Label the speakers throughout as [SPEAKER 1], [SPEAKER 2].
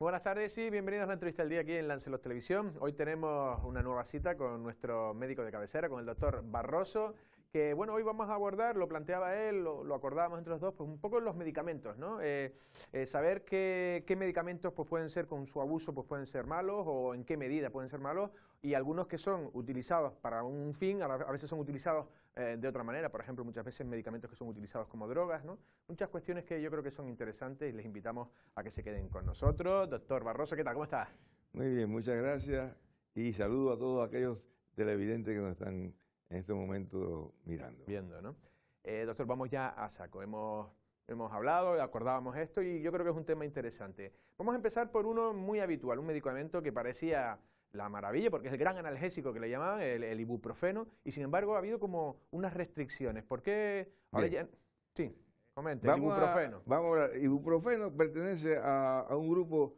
[SPEAKER 1] Buenas tardes y bienvenidos a la entrevista del día aquí en Lancelot Televisión. Hoy tenemos una nueva cita con nuestro médico de cabecera, con el doctor Barroso, que bueno, hoy vamos a abordar, lo planteaba él, lo acordábamos entre los dos, pues un poco los medicamentos, ¿no? Saber qué medicamentos pues pueden ser, con su abuso, pues pueden ser malos, o en qué medida pueden ser malos, y algunos que son utilizados para un fin, a veces son utilizados de otra manera, por ejemplo, muchas veces medicamentos que son utilizados como drogas, ¿no? Muchas cuestiones que yo creo que son interesantes y les invitamos a que se queden con nosotros. Doctor Barroso, ¿qué tal? ¿Cómo está?
[SPEAKER 2] Muy bien, muchas gracias y saludo a todos aquellos televidentes que nos están en este momento mirando.
[SPEAKER 1] Viendo, ¿no? Doctor, vamos ya a saco. Hemos hablado, acordábamos esto y yo creo que es un tema interesante. Vamos a empezar por uno muy habitual, un medicamento que parecía la maravilla, porque es el gran analgésico que le llamaban, el ibuprofeno, y sin embargo ha habido como unas restricciones. ¿Por qué? Ahora ya... Sí, comente, el ibuprofeno.
[SPEAKER 2] Vamos a hablar. Ibuprofeno pertenece a un grupo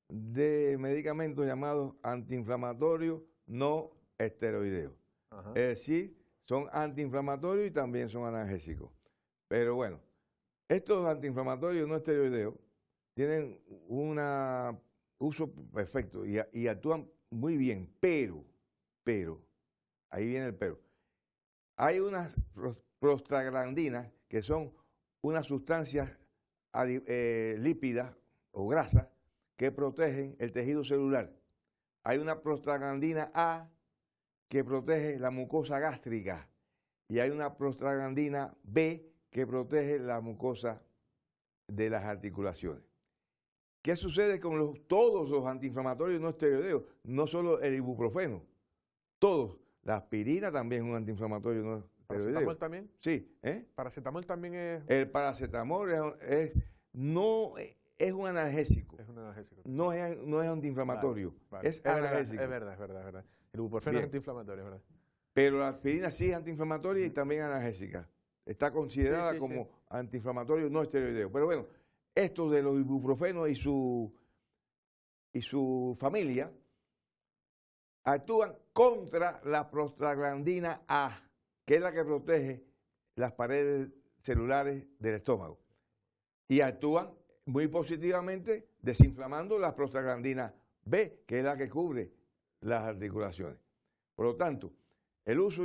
[SPEAKER 2] de medicamentos llamados antiinflamatorios no esteroideos.
[SPEAKER 1] Ajá.
[SPEAKER 2] Es decir, son antiinflamatorios y también son analgésicos. Pero bueno, estos antiinflamatorios no esteroideos tienen un uso perfecto y actúan muy bien, pero, ahí viene el pero. Hay unas prostaglandinas que son unas sustancias lípidas o grasas que protegen el tejido celular. Hay una prostaglandina A que protege la mucosa gástrica y hay una prostaglandina B que protege la mucosa de las articulaciones. ¿Qué sucede con todos los antiinflamatorios no esteroideos? No solo el ibuprofeno, todos. La aspirina también es un antiinflamatorio no esteroideo.
[SPEAKER 1] ¿Paracetamol también?
[SPEAKER 2] Sí.
[SPEAKER 1] ¿Paracetamol también es...?
[SPEAKER 2] El paracetamol no es un analgésico.
[SPEAKER 1] Es un analgésico.
[SPEAKER 2] No es antiinflamatorio.
[SPEAKER 1] Vale.
[SPEAKER 2] Es analgésico.
[SPEAKER 1] Es verdad. El ibuprofeno es antiinflamatorio, es verdad.
[SPEAKER 2] Pero la aspirina sí es antiinflamatoria y también analgésica. Está considerada como antiinflamatorio no esteroideo. Pero bueno, estos de los ibuprofenos y su familia actúan contra la prostaglandina A, que es la que protege las paredes celulares del estómago. Y actúan muy positivamente desinflamando la prostaglandina B, que es la que cubre las articulaciones. Por lo tanto, el uso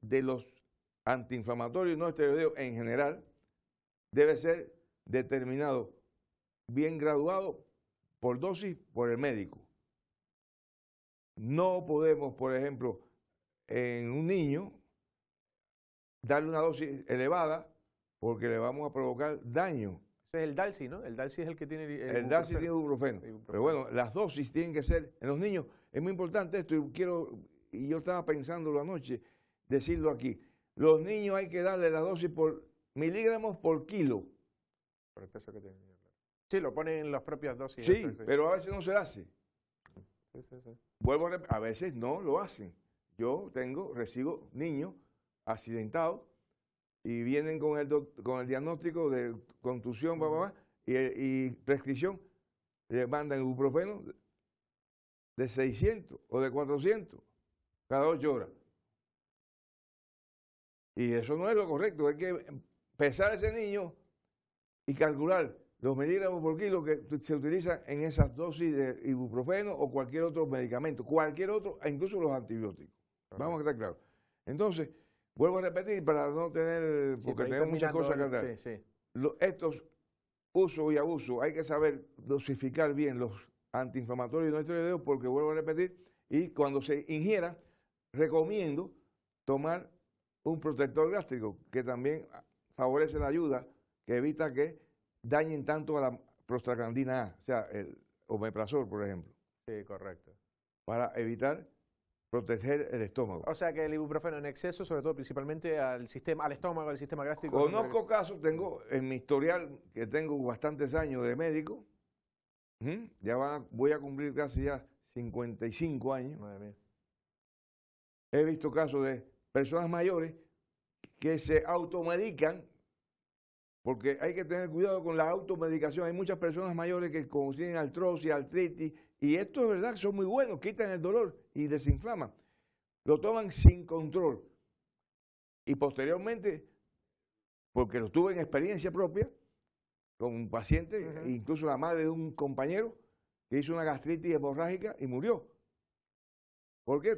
[SPEAKER 2] de los antiinflamatorios no esteroideos en general debe ser determinado, bien graduado por dosis por el médico. No podemos, por ejemplo, en un niño darle una dosis elevada porque le vamos a provocar daño.
[SPEAKER 1] Ese es el Dalsi, ¿no? El Dalsi es el que tiene
[SPEAKER 2] el Dalsi tiene ibuprofeno. Pero bueno, las dosis tienen que ser, en los niños, es muy importante esto y yo estaba pensándolo anoche, decirlo aquí. Los niños hay que darle la dosis por miligramos por kilo.
[SPEAKER 1] Por el peso que tienen. Sí, lo ponen en las propias dosis.
[SPEAKER 2] Sí, pero a veces no se hace.
[SPEAKER 1] Sí.
[SPEAKER 2] Vuelvo a veces no lo hacen. Yo recibo niños accidentados y vienen con el diagnóstico de contusión, y prescripción, le mandan ibuprofeno de 600 o de 400 cada 8 horas. Y eso no es lo correcto, hay que pesar a ese niño y calcular los miligramos por kilo que se utilizan en esas dosis de ibuprofeno o cualquier otro medicamento, incluso los antibióticos. Vamos a estar claros. Entonces, vuelvo a repetir para no tener, porque tenemos muchas cosas que hablar. Estos usos y abusos, hay que saber dosificar bien los antiinflamatorios no esteroideos, porque vuelvo a repetir, y cuando se ingiera, recomiendo tomar un protector gástrico, que también favorece la ayuda, que evita que dañen tanto a la prostaglandina A, o sea, el omeprazol, por ejemplo.
[SPEAKER 1] Sí, correcto.
[SPEAKER 2] Para evitar proteger el estómago.
[SPEAKER 1] O sea que el ibuprofeno en exceso, sobre todo principalmente al estómago, al sistema gástrico.
[SPEAKER 2] Conozco casos, tengo en mi historial, que tengo bastantes años de médico, voy a cumplir casi ya 55 años.
[SPEAKER 1] Madre mía.
[SPEAKER 2] He visto casos de personas mayores que se automedican, porque hay que tener cuidado con la automedicación. Hay muchas personas mayores que tienen artrosis, artritis, y esto es verdad, son muy buenos, quitan el dolor y desinflaman. Lo toman sin control. Y posteriormente, porque lo tuve en experiencia propia, con un paciente, incluso la madre de un compañero, que hizo una gastritis hemorrágica y murió. ¿Por qué?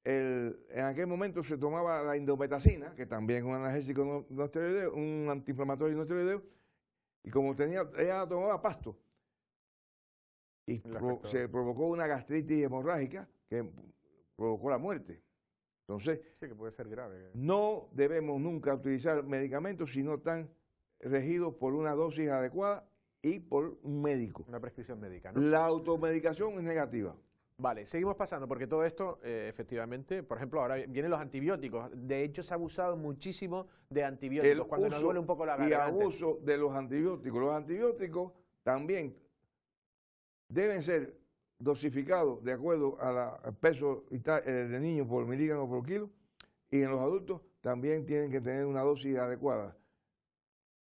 [SPEAKER 2] En aquel momento se tomaba la indometacina, que también es un analgésico no esteroideo, un antiinflamatorio no esteroideo, y como ella tomaba pasto, y se provocó una gastritis hemorrágica que provocó la muerte. Entonces,
[SPEAKER 1] sí, que puede ser grave.
[SPEAKER 2] No debemos nunca utilizar medicamentos si no están regidos por una dosis adecuada y por un médico.
[SPEAKER 1] Una prescripción médica, ¿no?
[SPEAKER 2] La automedicación es negativa.
[SPEAKER 1] Vale, seguimos pasando, porque todo esto, efectivamente, por ejemplo, ahora vienen los antibióticos. De hecho, se ha abusado muchísimo de antibióticos cuando nos duele un poco la garganta.
[SPEAKER 2] Y abuso de los antibióticos. Los antibióticos también deben ser dosificados de acuerdo al peso del niño por miligramo por kilo, y en los adultos también tienen que tener una dosis adecuada.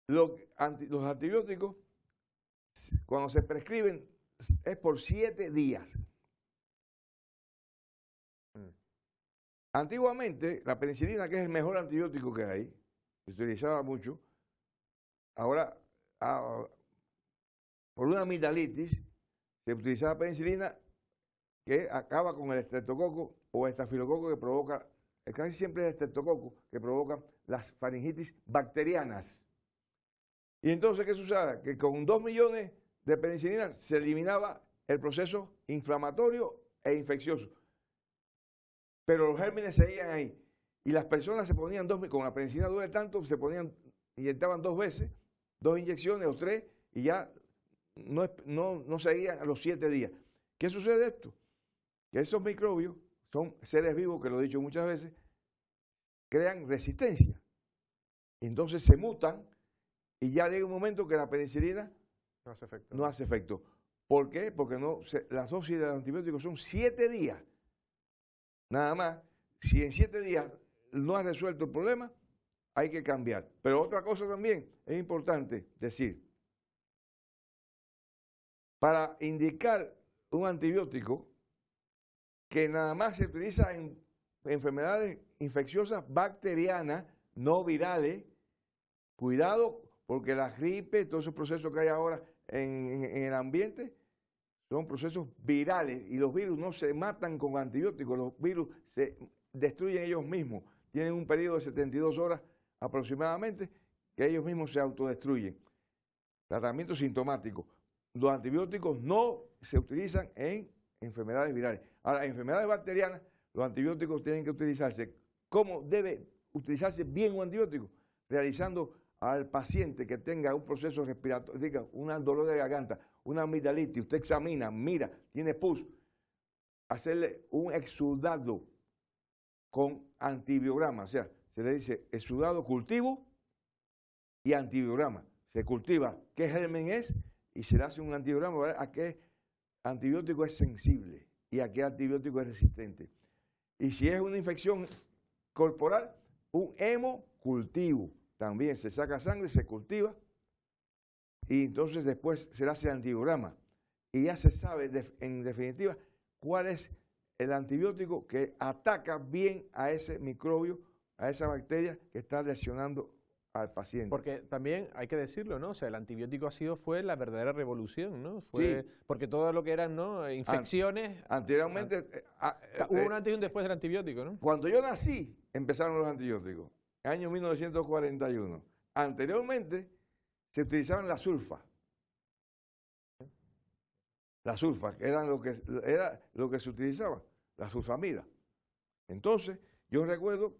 [SPEAKER 2] Los antibióticos, cuando se prescriben, es por 7 días. Antiguamente, la penicilina, que es el mejor antibiótico que hay, se utilizaba mucho. Ahora, por una amigdalitis, se utilizaba penicilina que acaba con el estreptococo o estafilococo que provoca, casi siempre es el estreptococo que provoca las faringitis bacterianas. Y entonces, ¿qué sucede? Que con 2 millones de penicilina se eliminaba el proceso inflamatorio e infeccioso. Pero los gérmenes seguían ahí. Y las personas se ponían con la penicilina duele tanto, inyectaban 2 veces, 2 inyecciones o 3, y ya no seguían a los 7 días. ¿Qué sucede esto? Que esos microbios son seres vivos, que lo he dicho muchas veces, crean resistencia. Entonces se mutan y ya llega un momento que la penicilina no hace efecto. ¿Por qué? Porque las dosis de antibióticos son 7 días. Nada más, si en 7 días no ha resuelto el problema, hay que cambiar. Pero otra cosa también es importante decir. Para indicar un antibiótico que nada más se utiliza en enfermedades infecciosas bacterianas, no virales, cuidado, porque la gripe, todos esos procesos que hay ahora en el ambiente, son procesos virales, y los virus no se matan con antibióticos, los virus se destruyen ellos mismos. Tienen un periodo de 72 horas aproximadamente que ellos mismos se autodestruyen. Tratamiento sintomático. Los antibióticos no se utilizan en enfermedades virales. Ahora, en enfermedades bacterianas, los antibióticos tienen que utilizarse. ¿Cómo debe utilizarse bien un antibiótico? Realizando al paciente que tenga un proceso respiratorio, diga, un dolor de garganta, una amigdalitis, usted examina, mira, tiene pus, hacerle un exudado con antibiograma, o sea, se le dice exudado cultivo y antibiograma. Se cultiva qué germen es y se le hace un antibiograma para ver a qué antibiótico es sensible y a qué antibiótico es resistente. Y si es una infección corporal, un hemocultivo. También se saca sangre, se cultiva y entonces después se le hace el antibiograma. Y ya se sabe, en definitiva, cuál es el antibiótico que ataca bien a ese microbio, a esa bacteria que está lesionando al paciente.
[SPEAKER 1] Porque también hay que decirlo, ¿no? O sea, el antibiótico fue la verdadera revolución, ¿no? Fue, sí. Porque todo lo que eran, ¿no?, infecciones...
[SPEAKER 2] Anteriormente...
[SPEAKER 1] hubo un antes y un después del antibiótico, ¿no?
[SPEAKER 2] Cuando yo nací, empezaron los antibióticos. Año 1941. Anteriormente se utilizaban las sulfas. Las sulfas, que era lo que se utilizaba, la sulfamida. Entonces, yo recuerdo,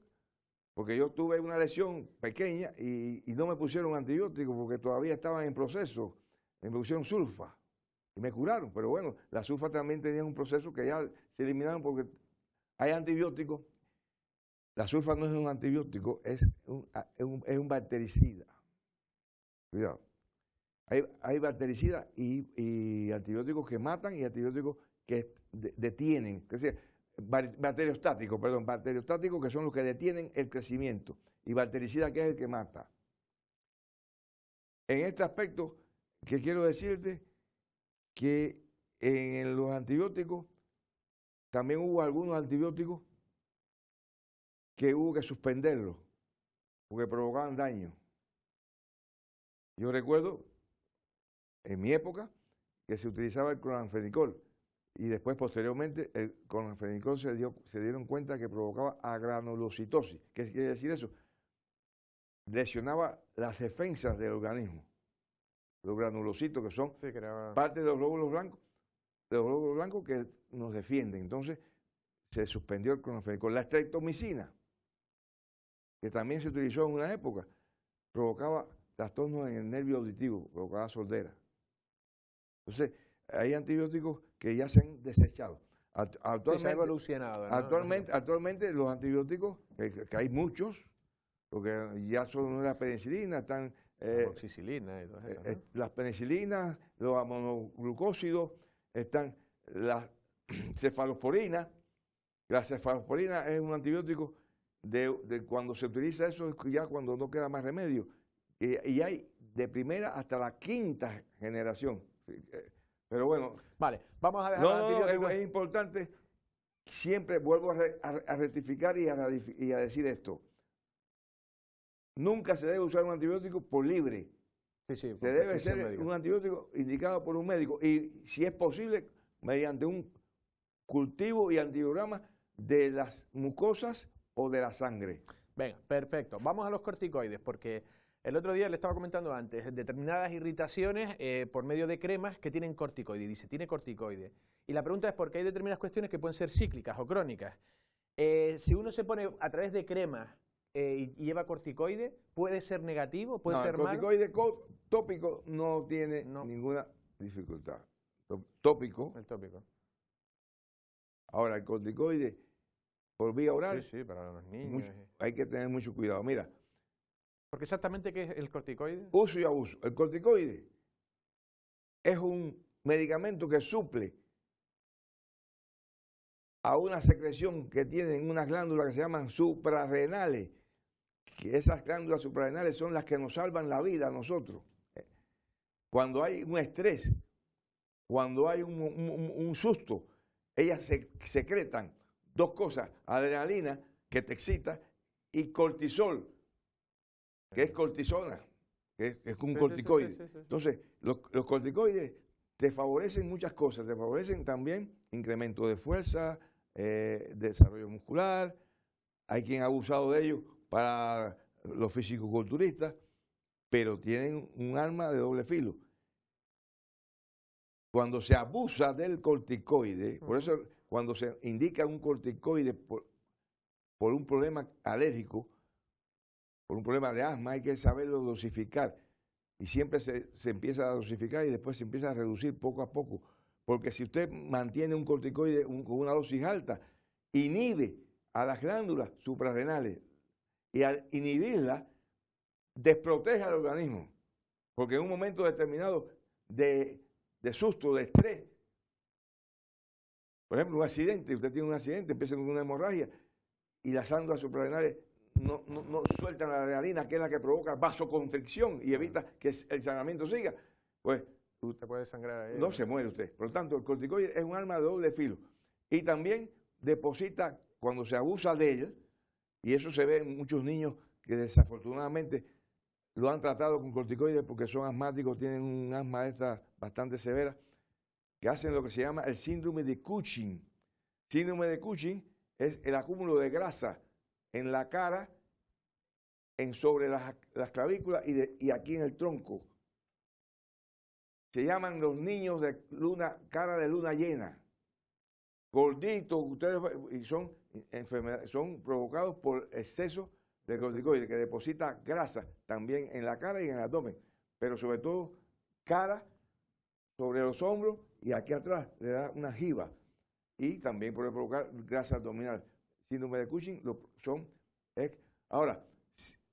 [SPEAKER 2] porque yo tuve una lesión pequeña y no me pusieron antibióticos porque todavía estaban en proceso, me pusieron sulfa y me curaron. Pero bueno, las sulfas también tenían un proceso que ya se eliminaron porque hay antibióticos. La sulfa no es un antibiótico, es un bactericida. Cuidado. Hay bactericidas y antibióticos que matan y antibióticos que detienen. Es decir, bacteriostáticos que son los que detienen el crecimiento. Y bactericida, que es el que mata. En este aspecto, que quiero decirte que en los antibióticos también hubo algunos antibióticos que hubo que suspenderlos porque provocaban daño. Yo recuerdo, en mi época, que se utilizaba el cloranfenicol. Y después, posteriormente, el cloranfenicol se dieron cuenta que provocaba agranulocitosis. ¿Qué quiere decir eso? Lesionaba las defensas del organismo. Los granulocitos, que son parte de los glóbulos blancos que nos defienden. Entonces, se suspendió el cloranfenicol. La streptomicina, que también se utilizó en una época, provocaba trastornos en el nervio auditivo, provocaba sordera. Entonces, hay antibióticos que ya se han desechado.
[SPEAKER 1] Actualmente, se ha evolucionado, ¿no?
[SPEAKER 2] Actualmente los antibióticos, que hay muchos, porque ya son la penicilina, están
[SPEAKER 1] amoxicilina y todo eso, ¿no?
[SPEAKER 2] Las penicilinas, los amonoglucósidos, están las cefalosporinas. La cefalosporina es un antibiótico de cuando se utiliza eso, es ya cuando no queda más remedio. Y hay de primera hasta la quinta generación. Pero bueno.
[SPEAKER 1] Vale, vamos a dejar los antibióticos.
[SPEAKER 2] Es importante, siempre vuelvo a rectificar y a decir esto. Nunca se debe usar un antibiótico por libre.
[SPEAKER 1] Sí,
[SPEAKER 2] se debe ser un antibiótico indicado por un médico y, si es posible, mediante un cultivo y antibiograma de las mucosas o de la sangre.
[SPEAKER 1] Venga, perfecto. Vamos a los corticoides, porque el otro día le estaba comentando antes, determinadas irritaciones por medio de cremas que tienen corticoides. Dice, tiene corticoides. Y la pregunta es porque hay determinadas cuestiones que pueden ser cíclicas o crónicas. Si uno se pone a través de cremas y lleva corticoide, ¿puede ser negativo? ¿Puede ser malo?
[SPEAKER 2] El corticoide tópico no tiene ninguna dificultad. Tópico.
[SPEAKER 1] El tópico.
[SPEAKER 2] Ahora, el corticoide por vía oral.
[SPEAKER 1] Sí, para los niños.
[SPEAKER 2] Hay que tener mucho cuidado. Mira.
[SPEAKER 1] Porque exactamente, ¿qué es el corticoide?
[SPEAKER 2] Uso y abuso. El corticoide es un medicamento que suple a una secreción que tienen unas glándulas que se llaman suprarrenales, que esas glándulas suprarrenales son las que nos salvan la vida a nosotros. Cuando hay un estrés, cuando hay un susto, ellas secretan dos cosas: adrenalina, que te excita, y cortisol, que es cortisona, que es un corticoide.
[SPEAKER 1] Sí.
[SPEAKER 2] Entonces, los corticoides te favorecen muchas cosas. Te favorecen también incremento de fuerza, desarrollo muscular. Hay quien ha abusado de ellos para los fisicoculturistas, pero tienen un arma de doble filo. Cuando se abusa del corticoide, por eso cuando se indica un corticoide por un problema alérgico, por un problema de asma, hay que saberlo dosificar. Y siempre se empieza a dosificar y después se empieza a reducir poco a poco. Porque si usted mantiene un corticoide con una dosis alta, inhibe a las glándulas suprarrenales. Y al inhibirla, desprotege al organismo. Porque en un momento determinado de susto, de estrés, por ejemplo, un accidente, usted tiene un accidente, empieza con una hemorragia y las glándulas suprarrenales no sueltan la adrenalina, que es la que provoca vasoconstricción y evita que el sangramiento siga, pues
[SPEAKER 1] usted puede sangrar ahí.
[SPEAKER 2] No se muere usted. Por lo tanto, el corticoide es un arma de doble filo. Y también deposita, cuando se abusa de él, y eso se ve en muchos niños que desafortunadamente lo han tratado con corticoides porque son asmáticos, tienen un asma esta bastante severa, que hacen lo que se llama el síndrome de Cushing. Síndrome de Cushing es el acúmulo de grasa en la cara, sobre las clavículas y aquí en el tronco. Se llaman los niños de cara de luna llena. Gorditos, y son enfermedades, son provocados por exceso de corticoide, que deposita grasa también en la cara y en el abdomen, pero sobre todo cara, sobre los hombros y aquí atrás le da una jiba. Y también puede provocar grasa abdominal. Síndrome de Cushing Ahora,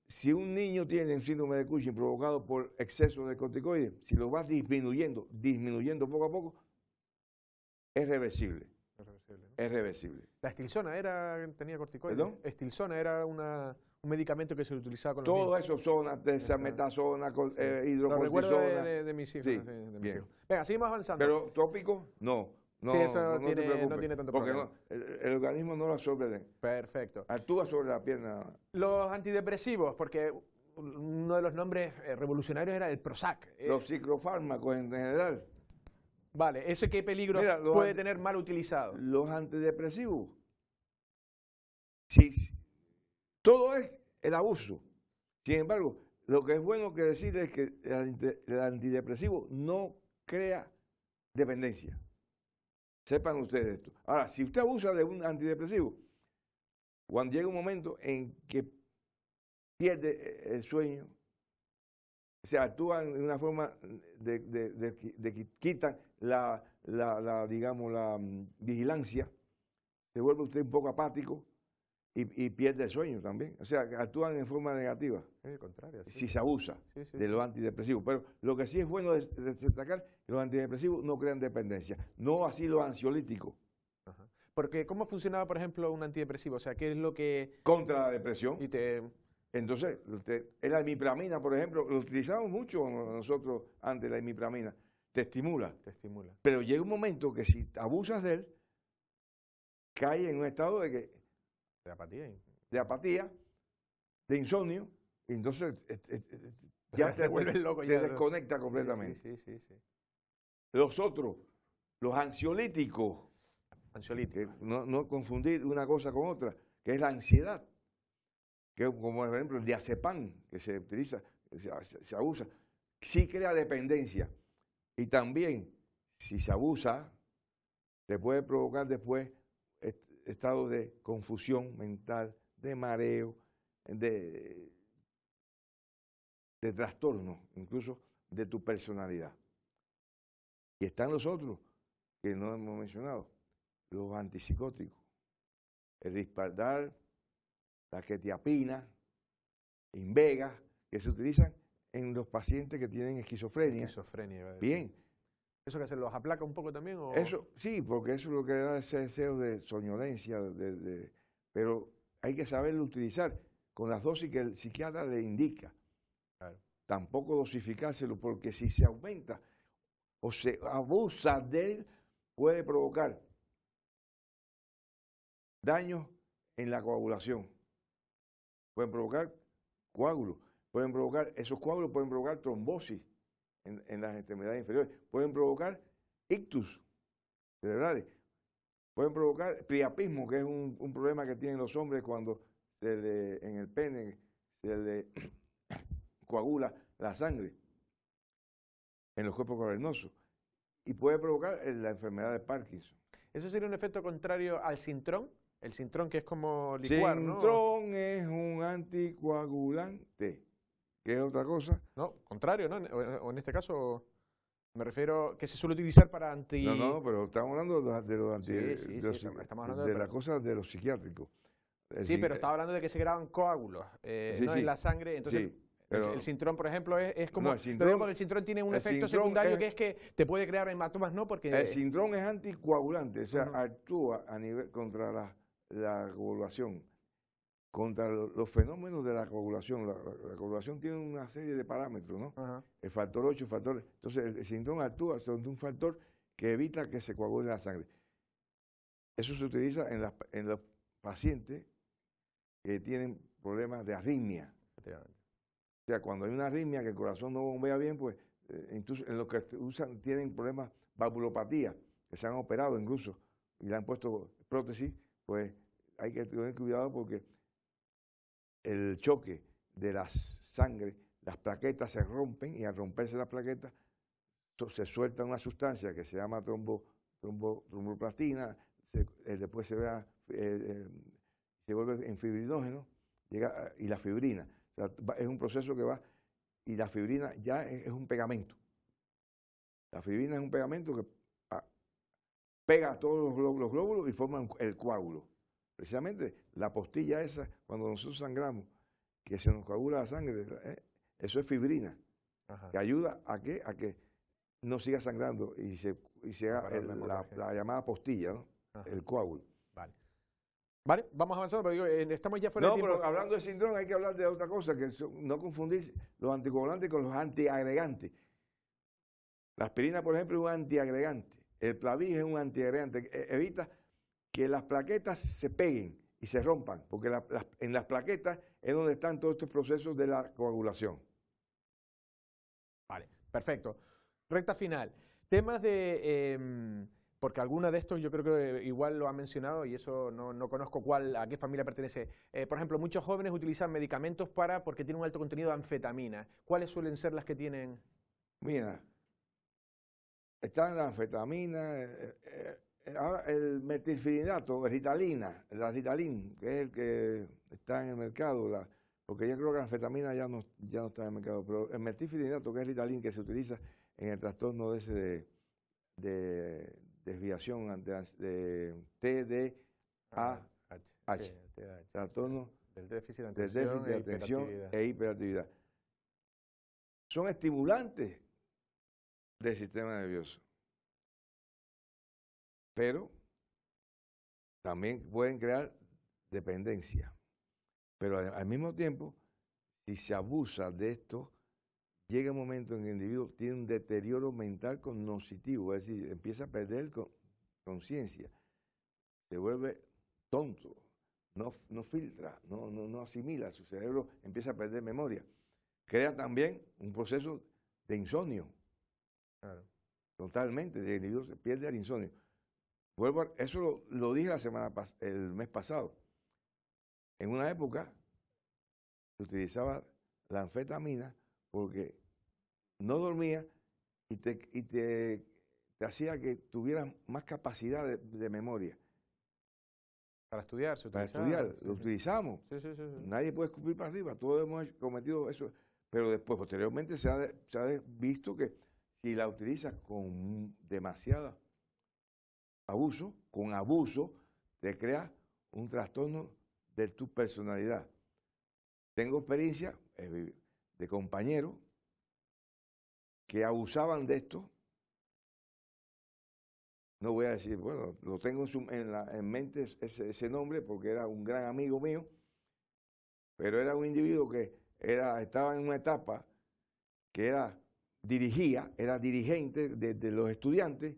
[SPEAKER 2] si un niño tiene un síndrome de Cushing provocado por exceso de corticoides, si lo va disminuyendo poco a poco, es reversible. Es reversible.
[SPEAKER 1] ¿La Stilsona tenía corticoides?
[SPEAKER 2] ¿Perdón?
[SPEAKER 1] Stilsona era un medicamento que se utilizaba con los niños.
[SPEAKER 2] Todo eso, zona, desametasona, hidrocortisona.
[SPEAKER 1] Lo recuerdo de mis hijos.
[SPEAKER 2] Sí,
[SPEAKER 1] de mis
[SPEAKER 2] bien.
[SPEAKER 1] hijos. Venga, seguimos avanzando.
[SPEAKER 2] Pero tópico, no.
[SPEAKER 1] Sí, eso no tiene tanto problema.
[SPEAKER 2] Porque el organismo no lo absorbe bien.
[SPEAKER 1] Perfecto.
[SPEAKER 2] Actúa sobre la pierna.
[SPEAKER 1] Los antidepresivos, porque uno de los nombres revolucionarios era el Prozac.
[SPEAKER 2] Los psicofármacos en general.
[SPEAKER 1] Vale, ¿ese qué peligro
[SPEAKER 2] Mira,
[SPEAKER 1] puede tener mal utilizado?
[SPEAKER 2] Los antidepresivos, sí, todo es el abuso. Sin embargo, lo que es bueno que decir es que el antidepresivo no crea dependencia. Sepan ustedes esto. Ahora, si usted abusa de un antidepresivo, cuando llega un momento en que pierde el sueño, se actúan de una forma de que quitan digamos, la vigilancia, se vuelve usted un poco apático y pierde el sueño también. O sea, actúan en forma negativa.
[SPEAKER 1] Contrario, sí.
[SPEAKER 2] Si se abusa de los antidepresivos. Pero lo que sí es bueno destacar que los antidepresivos no crean dependencia. No así los ansiolíticos.
[SPEAKER 1] Ajá. Porque, ¿cómo funcionaba, por ejemplo, un antidepresivo? O sea, ¿qué es lo que...?
[SPEAKER 2] Contra la depresión.
[SPEAKER 1] Y
[SPEAKER 2] Entonces, la imipramina, por ejemplo, lo utilizamos mucho nosotros antes, la imipramina. Te estimula.
[SPEAKER 1] Te estimula.
[SPEAKER 2] Pero llega un momento que si abusas de él, cae en un estado de apatía, de insomnio, y entonces ya te vuelves loco, te desconecta completamente.
[SPEAKER 1] Sí.
[SPEAKER 2] Los otros, los ansiolíticos, no confundir una cosa con otra, que es la ansiedad, que es como por ejemplo el diazepam, que se utiliza, se abusa, sí crea dependencia. Y también, si se abusa, te puede provocar después estado de confusión mental, de mareo, de trastorno, incluso de tu personalidad. Y están los otros que no hemos mencionado, los antipsicóticos, el Risperdal, la quetiapina, Invega, que se utilizan en los pacientes que tienen esquizofrenia. Bien.
[SPEAKER 1] ¿Eso que se los aplaca un poco también? ¿O?
[SPEAKER 2] Eso, sí, porque eso es lo que da ese deseo de soñolencia, pero hay que saberlo utilizar con las dosis que el psiquiatra le indica.
[SPEAKER 1] Claro.
[SPEAKER 2] Tampoco dosificárselo, porque si se aumenta o se abusa de él, puede provocar daños en la coagulación. Pueden provocar coágulos. Esos coágulos pueden provocar trombosis en las extremidades inferiores. Pueden provocar ictus cerebrales. Pueden provocar priapismo, que es un problema que tienen los hombres cuando en el pene se le coagula la sangre en los cuerpos cavernosos. Y puede provocar la enfermedad de Parkinson.
[SPEAKER 1] ¿Eso sería un efecto contrario al Sintrón? El Sintrón, que es como licuar,
[SPEAKER 2] Sintrón, ¿no? Es un anticoagulante, que es otra cosa.
[SPEAKER 1] No, contrario, ¿no? O en este caso, me refiero que se suele utilizar para
[SPEAKER 2] No, pero estamos hablando de las cosas de los psiquiátricos.
[SPEAKER 1] Pero estaba hablando de que se creaban coágulos, en la sangre, entonces... Pero el Sintrón, por ejemplo, es como... el Sintrón tiene un efecto secundario que es que te puede crear hematomas, ¿no? Porque
[SPEAKER 2] el Sintrón es anticoagulante, o sea, actúa a nivel contra la coagulación, contra los fenómenos de la coagulación. La coagulación tiene una serie de parámetros, ¿no? El factor 8, entonces el Sintrón actúa sobre un factor que evita que se coagule la sangre. Eso se utiliza en los pacientes que tienen problemas de arritmia. O sea, cuando hay una arritmia que el corazón no bombea bien, pues incluso en los que tienen problemas valvulopatía, que se han operado incluso y le han puesto prótesis, pues hay que tener cuidado porque el choque de la sangre, las plaquetas se rompen y al romperse las plaquetas se suelta una sustancia que se llama tromboplastina, después se vuelve en fibrinógeno y la fibrina. O sea, es un proceso que va, y la fibrina ya es un pegamento. La fibrina es un pegamento que pega a todos los glóbulos y forma el coágulo. Precisamente la postilla esa, cuando nosotros sangramos, que se nos coagula la sangre, eso es fibrina, que ayuda a que no siga sangrando y se haga la llamada postilla, ¿no? El coágulo.
[SPEAKER 1] Vale, vamos avanzando, pero digo, estamos ya fuera de tiempo.
[SPEAKER 2] Pero hablando de Sintrón hay que hablar de otra cosa, que no confundir los anticoagulantes con los antiagregantes. La aspirina, por ejemplo, es un antiagregante. El Plavix es un antiagregante. Evita que las plaquetas se peguen y se rompan, porque en las plaquetas es donde están todos estos procesos de la coagulación.
[SPEAKER 1] Vale, perfecto. Recta final. Temas de... porque alguna de estos yo creo que igual lo ha mencionado y eso no conozco a qué familia pertenece. Por ejemplo, muchos jóvenes utilizan medicamentos porque tienen un alto contenido de anfetamina. ¿Cuáles suelen ser las que tienen?
[SPEAKER 2] Mira, están la anfetamina, ahora el metilfenidato, el Ritalina, la Ritalin, que es el que está en el mercado, porque yo creo que la anfetamina ya no está en el mercado, pero el metilfenidato, que es Ritalin, que se utiliza en el trastorno de desviación de TDAH, trastorno
[SPEAKER 1] del déficit de
[SPEAKER 2] del déficit de atención e hiperactividad. Son estimulantes del sistema nervioso, pero también pueden crear dependencia. Pero al mismo tiempo, si se abusa de esto, llega un momento en que el individuo tiene un deterioro mental cognoscitivo, es decir, empieza a perder conciencia, se vuelve tonto, no filtra, no asimila, su cerebro empieza a perder memoria. Crea también un proceso de insomnio.
[SPEAKER 1] Claro.
[SPEAKER 2] Totalmente, el individuo se pierde el insomnio. Eso lo dije el mes pasado. En una época se utilizaba la anfetamina porque no dormía y te hacía que tuvieras más capacidad de memoria.
[SPEAKER 1] Para estudiar,
[SPEAKER 2] Para estudiar, lo utilizamos.
[SPEAKER 1] Sí.
[SPEAKER 2] Nadie puede escupir para arriba, todos hemos cometido eso. Pero después, posteriormente, se ha visto que si la utilizas con demasiado abuso, te crea un trastorno de tu personalidad. Tengo experiencia de compañeros que abusaban de esto. No voy a decir, bueno, lo tengo en mente ese nombre porque era un gran amigo mío, pero era un individuo que estaba en una etapa que era dirigente de los estudiantes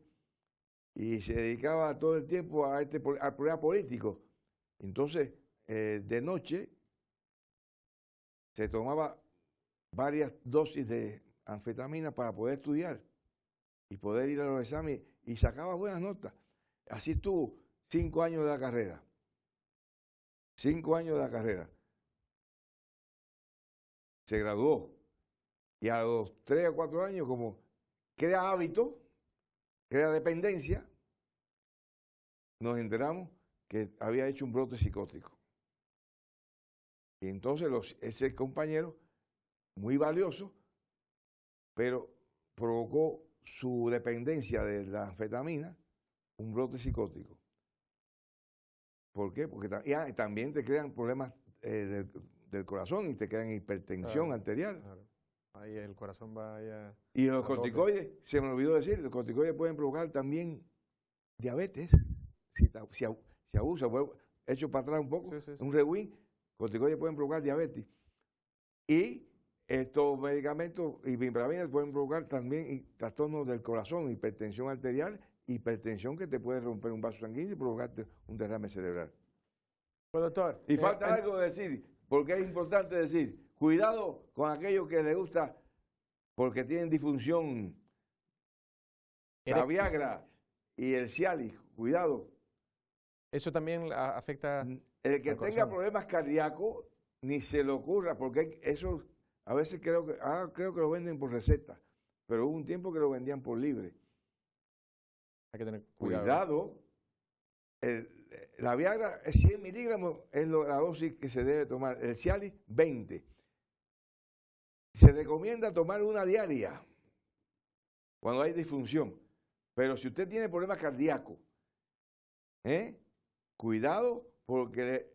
[SPEAKER 2] y se dedicaba todo el tiempo al problema político. Entonces, de noche se tomaba varias dosis de anfetamina para poder estudiar y poder ir a los exámenes y sacaba buenas notas. Así estuvo 5 años de la carrera. 5 años de la carrera. Se graduó y a los 3 o 4 años, como crea hábito, crea dependencia, nos enteramos que había hecho un brote psicótico. Y entonces ese compañero, muy valioso, pero provocó su dependencia de la anfetamina, un brote psicótico. ¿Por qué? Porque también te crean problemas del corazón y te crean hipertensión arterial. Claro.
[SPEAKER 1] Ahí el corazón va allá.
[SPEAKER 2] Y los corticoides, se me olvidó decir, los corticoides pueden provocar también diabetes. Si abusa, hecho para atrás un poco, un rewind, corticoides pueden provocar diabetes. Y estos medicamentos y bimpravina pueden provocar también trastornos del corazón, hipertensión arterial, hipertensión que te puede romper un vaso sanguíneo y provocarte un derrame cerebral.
[SPEAKER 1] Pues, doctor.
[SPEAKER 2] Y falta algo de decir, porque es importante decir, cuidado con aquellos que les gusta porque tienen disfunción, la Viagra y el Cialis, cuidado.
[SPEAKER 1] Eso también afecta.
[SPEAKER 2] El que tenga problemas cardíacos, ni se le ocurra, porque eso a veces creo que lo venden por receta, pero hubo un tiempo que lo vendían por libre.
[SPEAKER 1] Hay que tener
[SPEAKER 2] cuidado. La Viagra, 100 miligramos es la dosis que se debe tomar. El Cialis, 20. Se recomienda tomar una diaria cuando hay disfunción. Pero si usted tiene problemas cardíacos, cuidado, porque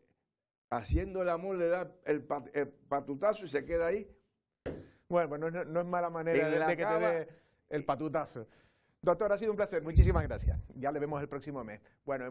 [SPEAKER 2] haciendo el amor le da el patutazo y se queda ahí.
[SPEAKER 1] Bueno, pues no es mala manera de que te dé el patutazo. Doctor, ha sido un placer. Muchísimas gracias. Ya le vemos el próximo mes. Bueno,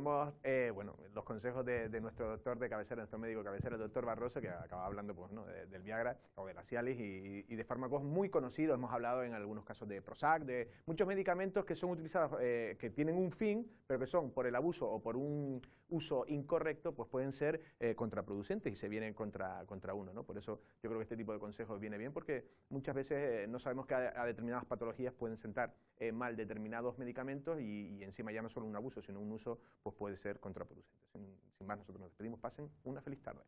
[SPEAKER 1] los consejos de nuestro doctor de cabecera, nuestro médico de cabecera, el doctor Barroso, que acaba hablando pues, ¿no? del Viagra o de la Cialis y de fármacos muy conocidos. Hemos hablado en algunos casos de Prozac, de muchos medicamentos que son utilizados, que tienen un fin, pero que son por el abuso o por un uso incorrecto, pues pueden ser contraproducentes y se vienen contra uno, ¿no? Por eso yo creo que este tipo de consejos viene bien, porque muchas veces no sabemos que a determinadas patologías pueden sentar mal determinadas determinados medicamentos y encima ya no solo un abuso, sino un uso pues puede ser contraproducente. Sin más, nosotros nos despedimos. Pasen una feliz tarde.